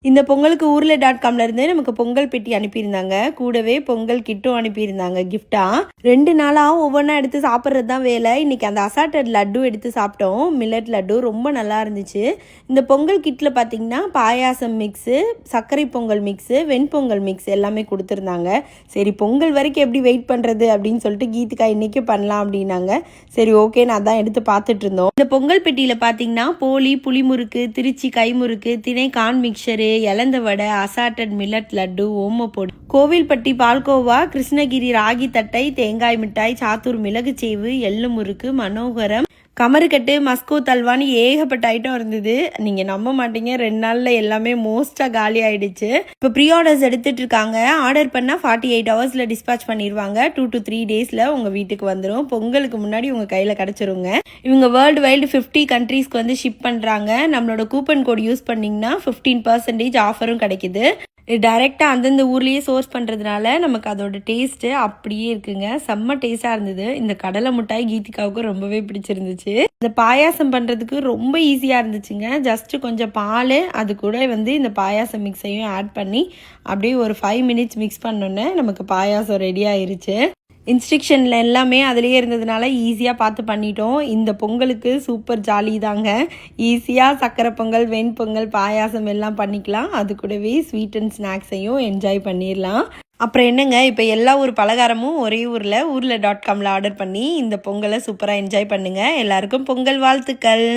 இந்த பொங்கலுக்கு ஊர்ல.comல இருந்து நமக்கு பொங்கல் பெட்டி அனுப்பியிருந்தாங்க. கூடவே பொங்கல் கிட்டும் அனுப்பியிருந்தாங்க கிஃப்டா. 2 நாளா ஒவ்வொன்றா எடுத்து சாப்பிட்றது தான் வேலை. இன்னைக்கு அந்த அசாட்டட் லட்டு எடுத்து சாப்பிட்டோம். மில்லட் லட்டு ரொம்ப நல்லா இருந்துச்சு. இந்த பொங்கல் கிட்டில் பார்த்தீங்கன்னா பாயாசம் மிக்ஸு, சர்க்கரை பொங்கல் மிக்ஸு, வெண்பொங்கல் மிக்ஸ் எல்லாமே கொடுத்துருந்தாங்க. சரி பொங்கல் வரைக்கும் எப்படி வெயிட் பண்ணுறது அப்படின்னு சொல்லிட்டு கீதிகா இன்னைக்கு பண்ணலாம் அப்படின்னாங்க. சரி ஓகே, நான் தான் எடுத்து பார்த்துட்டு இருந்தோம். இந்த பொங்கல் பெட்டியில் பார்த்தீங்கன்னா போலி, புளிமுறுக்கு, திருச்சி கைமுறுக்கு, திணை கான் மிக்சரு, இலந்த வடை, அசாட்டட் மில்லட் லட்டு, ஓமப்பொடி, கோவில்பட்டி பால்கோவா, கிருஷ்ணகிரி ராகி தட்டை, தேங்காய் மிட்டாய், சாத்தூர் மிளகுச்சேவு, எள்ளு முறுக்கு, மனோகரம், கமருக்கட்டு, மஸ்கோ தல்வான்னு ஏகப்பட்ட ஐட்டம் இருந்தது. நீங்கள் நம்ப மாட்டீங்க, 2 நாளில் எல்லாமே மோஸ்ட்டாக காலி ஆகிடுச்சு. இப்போ ப்ரீ ஆர்டர்ஸ் எடுத்துகிட்டு இருக்காங்க. ஆர்டர் பண்ணால் 48 ஹவர்ஸில் டிஸ்பேச் பண்ணிடுவாங்க. 2 to 3 டேஸில் உங்கள் வீட்டுக்கு வந்துடும். பொங்கலுக்கு முன்னாடி உங்கள் கையில் கிடச்சிருங்க. இவங்க வேர்ல்டு வைல்டு 50 கண்ட்ரீஸ்க்கு வந்து ஷிப் பண்ணுறாங்க. நம்மளோட கூப்பன் கோட் யூஸ் பண்ணிங்கன்னா 15% ஆஃபரும் கிடைக்குது. டைரெக்டாக அந்தந்த ஊர்லேயே சோர்ஸ் பண்ணுறதுனால நமக்கு அதோட டேஸ்ட்டு அப்படியே இருக்குங்க. செம்ம டேஸ்ட்டாக இருந்தது. இந்த கடலை மிட்டாய் கீதிகாவுக்கும் ரொம்பவே பிடிச்சிருந்துச்சு. இந்த பாயாசம் பண்ணுறதுக்கு ரொம்ப ஈஸியாக இருந்துச்சுங்க. ஜஸ்ட்டு கொஞ்சம் பால், அது கூட வந்து இந்த பாயாசம் மிக்ஸையும் ஆட் பண்ணி அப்படியே ஒரு 5 மினிட்ஸ் மிக்ஸ் பண்ணோன்னே நமக்கு பாயாசம் ரெடி ஆயிருச்சு. இன்ஸ்ட்ரக்ஷனில் எல்லாமே அதிலேயே இருந்ததுனால ஈஸியாக பார்த்து பண்ணிட்டோம். இந்த பொங்கலுக்கு சூப்பர் ஜாலி தாங்க. ஈஸியாக சக்கரை பொங்கல், வெண்பொங்கல், பாயாசம் எல்லாம் பண்ணிக்கலாம். அது கூடவே ஸ்வீட் அண்ட் ஸ்நாக்ஸையும் என்ஜாய் பண்ணிடலாம். அப்புறம் என்னங்க, இப்போ எல்லா ஊர் பலகாரமும் ஒரே ஊரில்.comல ஆர்டர் பண்ணி இந்த பொங்கலை சூப்பராக என்ஜாய் பண்ணுங்கள். எல்லாருக்கும் பொங்கல் வாழ்த்துக்கள்.